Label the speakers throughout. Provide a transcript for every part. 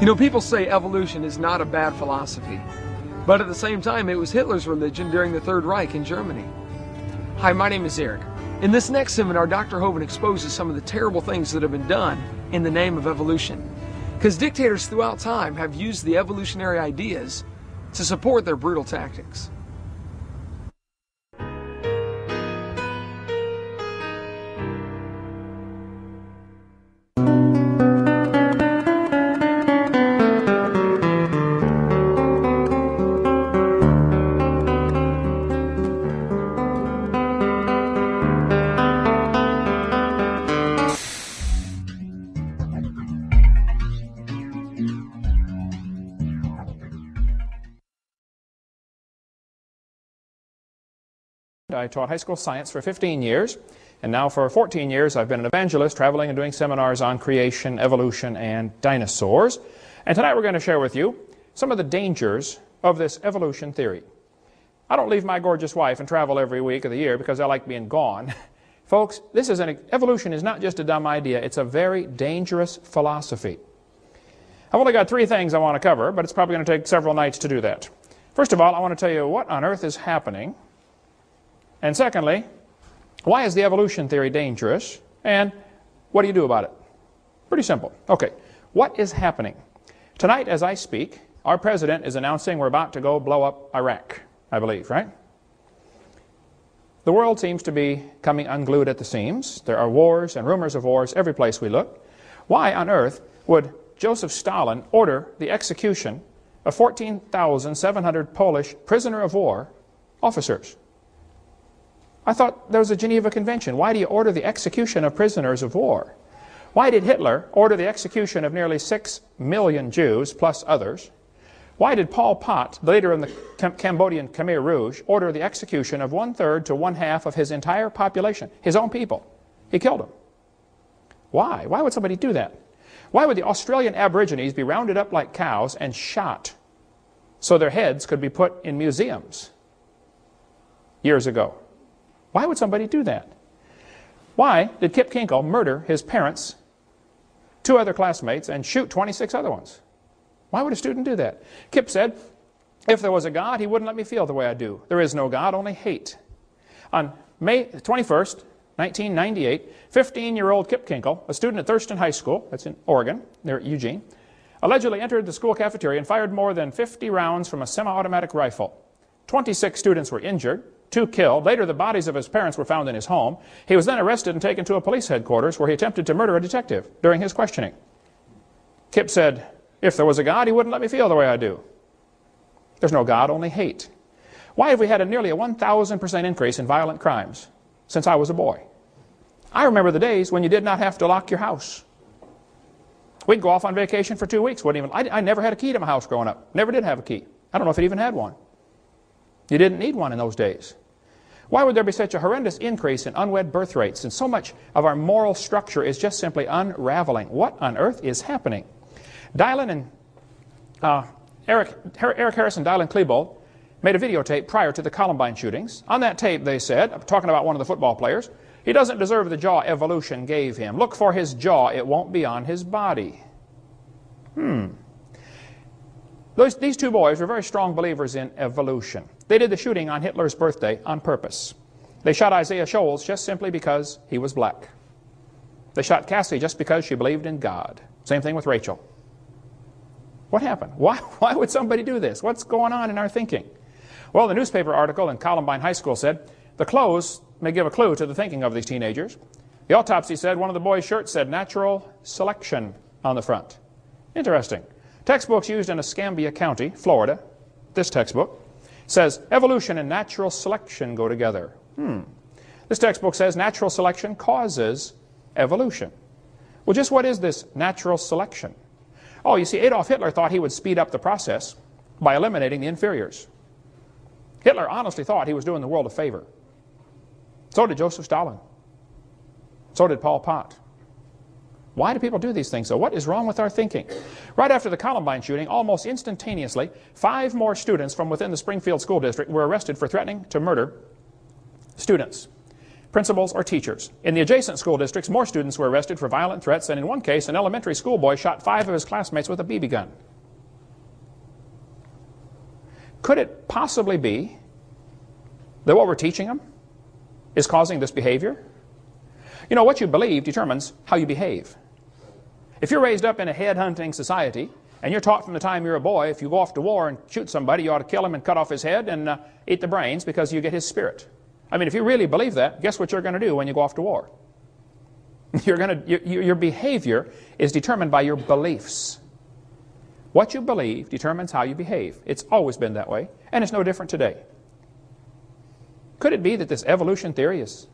Speaker 1: You know, people say evolution is not a bad philosophy, but at the same time, it was Hitler's religion during the Third Reich in Germany. Hi, my name is Eric. In this next seminar, Dr. Hovind exposes some of the terrible things that have been done in the name of evolution. Because dictators throughout time have used the evolutionary ideas to support their brutal tactics.
Speaker 2: I taught high school science for 15 years, and now for 14 years I've been an evangelist, traveling and doing seminars on creation, evolution, and dinosaurs. And tonight we're going to share with you some of the dangers of this evolution theory. I don't leave my gorgeous wife and travel every week of the year because I like being gone. Folks, evolution is not just a dumb idea, it's a very dangerous philosophy. I've only got 3 things I want to cover, but it's probably going to take several nights to do that. First of all, I want to tell you what on earth is happening. And secondly, why is the evolution theory dangerous? And what do you do about it? Pretty simple. Okay, what is happening? Tonight as I speak, our president is announcing we're about to go blow up Iraq, I believe, right? The world seems to be coming unglued at the seams. There are wars and rumors of wars every place we look. Why on earth would Joseph Stalin order the execution of 14,700 Polish prisoner of war officers? I thought there was a Geneva Convention. Why do you order the execution of prisoners of war? Why did Hitler order the execution of nearly 6 million Jews, plus others? Why did Pol Pot, the leader in the Cambodian Khmer Rouge, order the execution of 1/3 to 1/2 of his entire population, his own people? He killed them. Why? Why would somebody do that? Why would the Australian Aborigines be rounded up like cows and shot so their heads could be put in museums years ago? Why would somebody do that? Why did Kip Kinkle murder his parents, 2 other classmates, and shoot 26 other ones? Why would a student do that? Kip said, if there was a God, he wouldn't let me feel the way I do. There is no God, only hate. On May 21st, 1998, 15-year-old Kip Kinkle, a student at Thurston High School, that's in Oregon, near Eugene, allegedly entered the school cafeteria and fired more than 50 rounds from a semi-automatic rifle. 26 students were injured. 2 killed. Later, the bodies of his parents were found in his home. He was then arrested and taken to a police headquarters where he attempted to murder a detective during his questioning. Kip said, if there was a God, he wouldn't let me feel the way I do. There's no God, only hate. Why have we had nearly a 1,000% increase in violent crimes since I was a boy? I remember the days when you did not have to lock your house. We'd go off on vacation for 2 weeks. I never had a key to my house growing up. Never did have a key. I don't know if it even had one. You didn't need one in those days. Why would there be such a horrendous increase in unwed birth rates? And so much of our moral structure is just simply unraveling. What on earth is happening? Dylan and Eric Harris and Dylan Klebold made a videotape prior to the Columbine shootings. On that tape, they said, talking about one of the football players, he doesn't deserve the jaw evolution gave him. Look for his jaw, it won't be on his body. These 2 boys were very strong believers in evolution. They did the shooting on Hitler's birthday on purpose. They shot Isaiah Shoals just simply because he was black. They shot Cassie just because she believed in God. Same thing with Rachel. What happened? Why would somebody do this? What's going on in our thinking? Well, the newspaper article in Columbine High School said, the clothes may give a clue to the thinking of these teenagers. The autopsy said one of the boys' shirts said natural selection on the front. Interesting. Textbooks used in Escambia County, Florida, this textbook, says evolution and natural selection go together. This textbook says natural selection causes evolution. Well, just what is this natural selection? Oh, you see, Adolf Hitler thought he would speed up the process by eliminating the inferiors. Hitler honestly thought he was doing the world a favor. So did Joseph Stalin. So did Pol Pot. Why do people do these things? So what is wrong with our thinking? Right after the Columbine shooting, almost instantaneously, 5 more students from within the Springfield School District were arrested for threatening to murder students. principals, or teachers. In the adjacent school districts, more students were arrested for violent threats, and in one case, an elementary school boy shot 5 of his classmates with a BB gun. Could it possibly be that what we're teaching them is causing this behavior? You know, what you believe determines how you behave. If you're raised up in a head-hunting society, and you're taught from the time you're a boy, if you go off to war and shoot somebody, you ought to kill him and cut off his head and eat the brains because you get his spirit. I mean, if you really believe that, guess what you're going to do when you go off to war? Your behavior is determined by your beliefs. What you believe determines how you behave. It's always been that way, and it's no different today. Could it be that this evolution theory is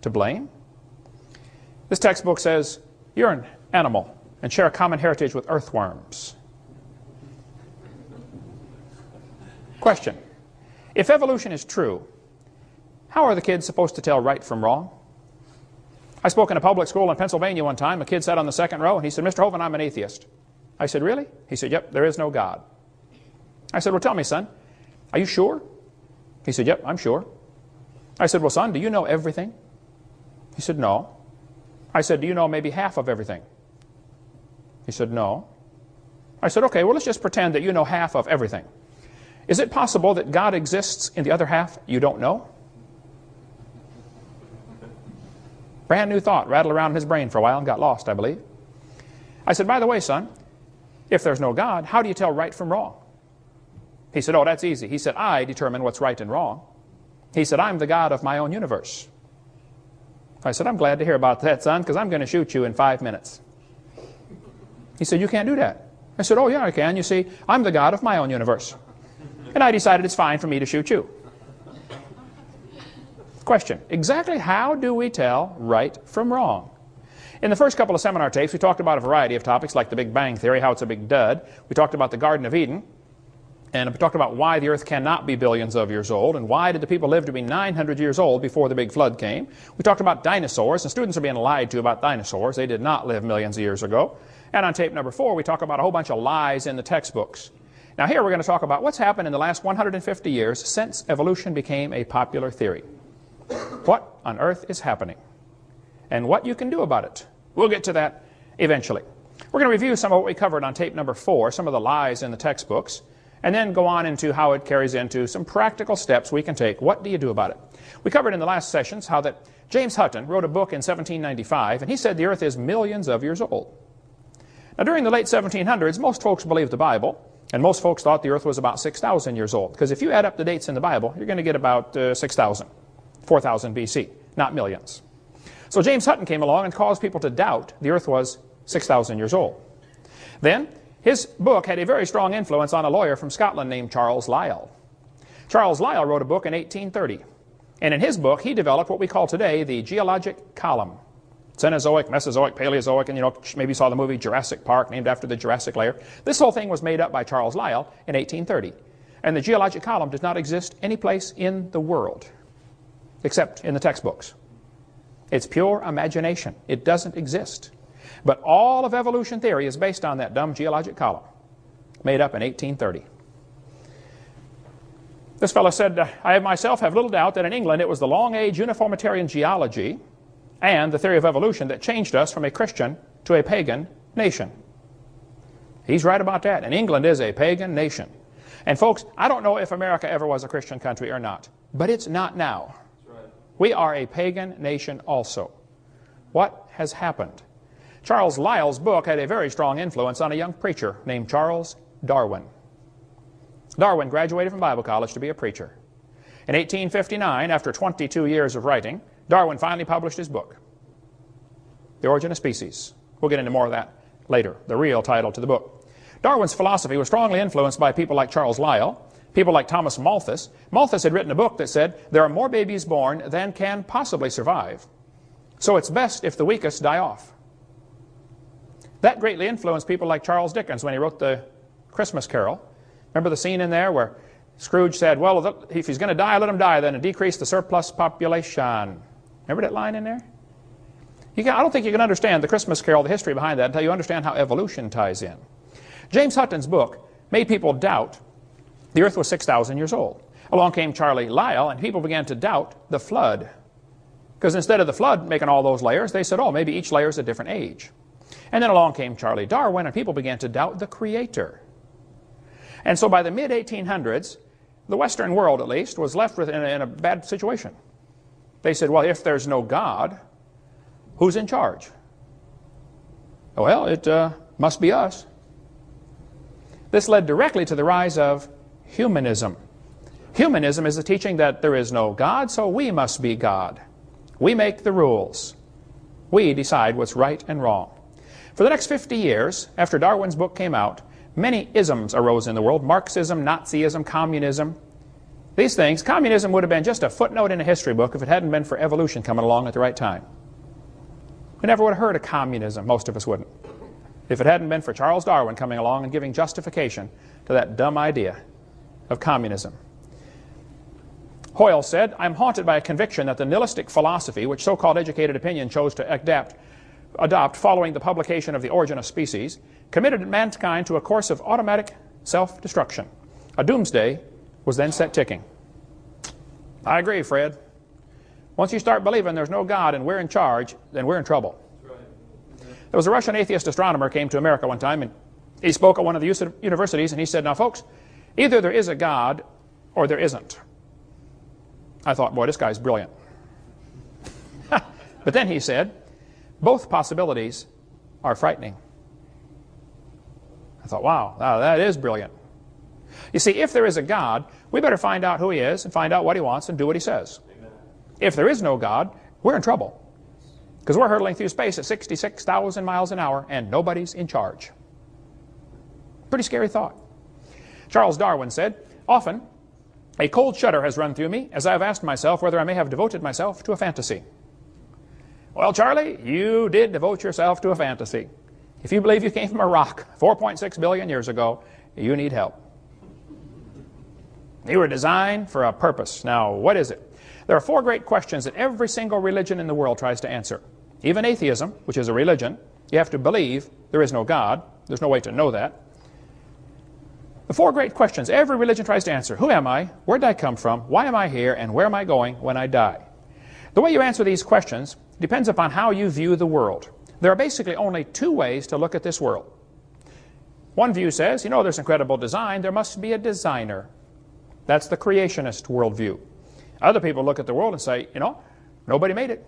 Speaker 2: to blame? This textbook says you're an animal and share a common heritage with earthworms. Question: if evolution is true, how are the kids supposed to tell right from wrong? I spoke in a public school in Pennsylvania one time. A kid sat on the second row and he said, "Mr. Hovind, I'm an atheist." I said, "Really?" He said, "Yep, there is no God." I said, "Well, tell me, son, are you sure?" He said, "Yep, I'm sure." I said, "Well, son, do you know everything?" He said, "No." I said, "Do you know maybe half of everything?" He said, "No." I said, "Okay, well, let's just pretend that you know half of everything. Is it possible that God exists in the other half you don't know?" Brand new thought rattled around in his brain for a while and got lost, I believe. I said, "By the way, son, if there's no God, how do you tell right from wrong?" He said, "Oh, that's easy." He said, "I determine what's right and wrong." He said, "I'm the God of my own universe." I said, "I'm glad to hear about that, son, because I'm going to shoot you in 5 minutes." He said, "You can't do that." I said, "Oh, yeah, I can. You see, I'm the God of my own universe. And I decided it's fine for me to shoot you." Question: exactly how do we tell right from wrong? In the first couple of seminar tapes, we talked about a variety of topics like the Big Bang Theory, how it's a big dud. We talked about the Garden of Eden. And we talked about why the earth cannot be billions of years old, and why did the people live to be 900 years old before the big flood came. We talked about dinosaurs, and students are being lied to about dinosaurs. They did not live millions of years ago. And on tape number 4, we talk about a whole bunch of lies in the textbooks. Now here we're going to talk about what's happened in the last 150 years since evolution became a popular theory. What on earth is happening? And what you can do about it. We'll get to that eventually. We're going to review some of what we covered on tape number 4, some of the lies in the textbooks, and then go on into how it carries into some practical steps we can take. What do you do about it? We covered in the last sessions how that James Hutton wrote a book in 1795, and he said the earth is millions of years old. Now during the late 1700s, most folks believed the Bible, and most folks thought the earth was about 6,000 years old, because if you add up the dates in the Bible, you're going to get about 6,000, 4,000 BC, not millions. So James Hutton came along and caused people to doubt the earth was 6,000 years old. Then his book had a very strong influence on a lawyer from Scotland named Charles Lyell. Charles Lyell wrote a book in 1830. And in his book, he developed what we call today the geologic column. Cenozoic, Mesozoic, Paleozoic, and maybe you saw the movie Jurassic Park, named after the Jurassic layer. This whole thing was made up by Charles Lyell in 1830. And the geologic column does not exist any place in the world, except in the textbooks. It's pure imagination. It doesn't exist. But all of evolution theory is based on that dumb geologic column, made up in 1830. This fellow said, "I myself have little doubt that in England it was the long-age uniformitarian geology and the theory of evolution that changed us from a Christian to a pagan nation." He's right about that. And England is a pagan nation. And folks, I don't know if America ever was a Christian country or not, but it's not now. That's right. We are a pagan nation also. What has happened? Charles Lyell's book had a very strong influence on a young preacher named Charles Darwin. Darwin graduated from Bible college to be a preacher. In 1859, after 22 years of writing, Darwin finally published his book, The Origin of Species. We'll get into more of that later, the real title to the book. Darwin's philosophy was strongly influenced by people like Charles Lyell, people like Thomas Malthus. Malthus had written a book that said, there are more babies born than can possibly survive, so it's best if the weakest die off. That greatly influenced people like Charles Dickens when he wrote the Christmas Carol. Remember the scene in there where Scrooge said, well, if he's going to die, let him die, then to decrease the surplus population. Remember that line in there? I don't think you can understand the Christmas Carol, the history behind that, until you understand how evolution ties in. James Hutton's book made people doubt the earth was 6,000 years old. Along came Charlie Lyell, and people began to doubt the flood. Because instead of the flood making all those layers, they said, oh, maybe each layer is a different age. And then along came Charlie Darwin, and people began to doubt the Creator. And so by the mid-1800s, the Western world, at least, was left in a bad situation. They said, well, if there's no God, who's in charge? Well, it must be us. This led directly to the rise of humanism. Humanism is the teaching that there is no God, so we must be God. We make the rules. We decide what's right and wrong. For the next 50 years, after Darwin's book came out, many isms arose in the world. Marxism, Nazism, communism. These things, communism would have been just a footnote in a history book if it hadn't been for evolution coming along at the right time. We never would have heard of communism, most of us wouldn't, if it hadn't been for Charles Darwin coming along and giving justification to that dumb idea of communism. Hoyle said, I'm haunted by a conviction that the nihilistic philosophy, which so-called educated opinion chose to adopt following the publication of The Origin of Species, committed mankind to a course of automatic self-destruction. A doomsday was then set ticking. I agree, Fred. Once you start believing there's no God and we're in charge, then we're in trouble. There was a Russian atheist astronomer came to America one time, and he spoke at one of the universities, and he said, now folks, either there is a God or there isn't. I thought, boy, this guy's brilliant. But then he said, both possibilities are frightening. I thought, wow, that is brilliant. You see, if there is a God, we better find out who he is and find out what he wants and do what he says. Amen. If there is no God, we're in trouble. Because we're hurtling through space at 66,000 miles an hour and nobody's in charge. Pretty scary thought. Charles Darwin said, often a cold shudder has run through me as I have asked myself whether I may have devoted myself to a fantasy. Well, Charlie, you did devote yourself to a fantasy. If you believe you came from a rock 4.6 billion years ago, you need help. You were designed for a purpose. Now, what is it? There are four great questions that every single religion in the world tries to answer. Even atheism, which is a religion, you have to believe there is no God. There's no way to know that. The four great questions every religion tries to answer. Who am I? Where did I come from? Why am I here? And where am I going when I die? The way you answer these questions depends upon how you view the world. There are basically only two ways to look at this world. One view says, you know, there's incredible design. There must be a designer. That's the creationist worldview. Other people look at the world and say, you know, nobody made it.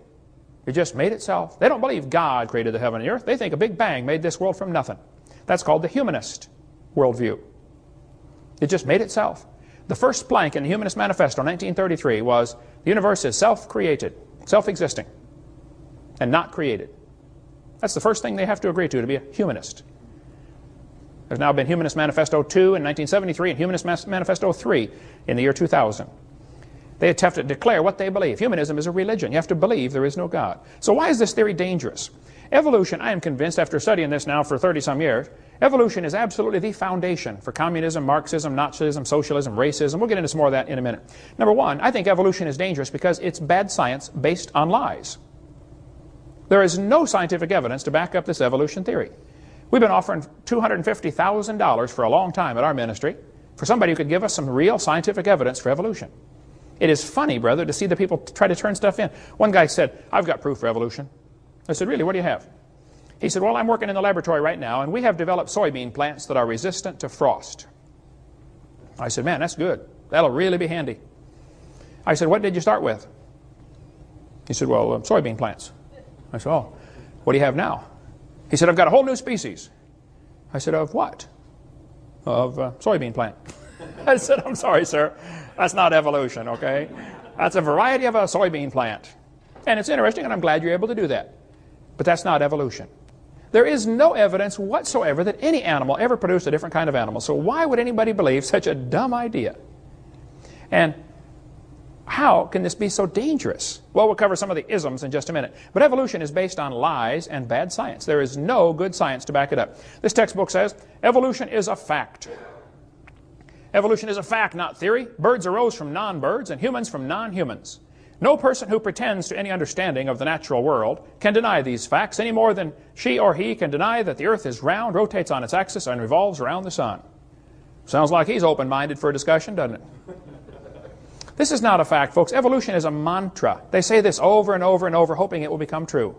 Speaker 2: It just made itself. They don't believe God created the heaven and the earth. They think a big bang made this world from nothing. That's called the humanist worldview. It just made itself. The first plank in the Humanist Manifesto in 1933 was the universe is self-created, self-existing, and not created. That's the first thing they have to agree to be a humanist. There's now been Humanist Manifesto 2 in 1973 and Humanist Manifesto 3 in the year 2000. They have to declare what they believe. Humanism is a religion. You have to believe there is no God. So why is this theory dangerous? Evolution, I am convinced after studying this now for 30-some years, evolution is absolutely the foundation for communism, Marxism, Nazism, socialism, racism. We'll get into some more of that in a minute. Number one, I think evolution is dangerous because it's bad science based on lies. There is no scientific evidence to back up this evolution theory. We've been offering $250,000 for a long time at our ministry for somebody who could give us some real scientific evidence for evolution. It is funny, brother, to see the people try to turn stuff in. One guy said, I've got proof for evolution. I said, really, what do you have? He said, well, I'm working in the laboratory right now, and we have developed soybean plants that are resistant to frost. I said, man, that's good. That'll really be handy. I said, what did you start with? He said, well, soybean plants. I said, oh, what do you have now? He said, I've got a whole new species. I said, of what? Of soybean plant. I said, I'm sorry, sir. That's not evolution, okay? That's a variety of a soybean plant. And it's interesting, and I'm glad you're able to do that. But that's not evolution. There is no evidence whatsoever that any animal ever produced a different kind of animal. So why would anybody believe such a dumb idea? And how can this be so dangerous? Well, we'll cover some of the isms in just a minute. But evolution is based on lies and bad science. There is no good science to back it up. This textbook says evolution is a fact. Evolution is a fact, not theory. Birds arose from non-birds and humans from non-humans. No person who pretends to any understanding of the natural world can deny these facts any more than she or he can deny that the earth is round, rotates on its axis, and revolves around the sun. Sounds like he's open-minded for a discussion, doesn't it? This is not a fact, folks. Evolution is a mantra. They say this over and over and over, hoping it will become true.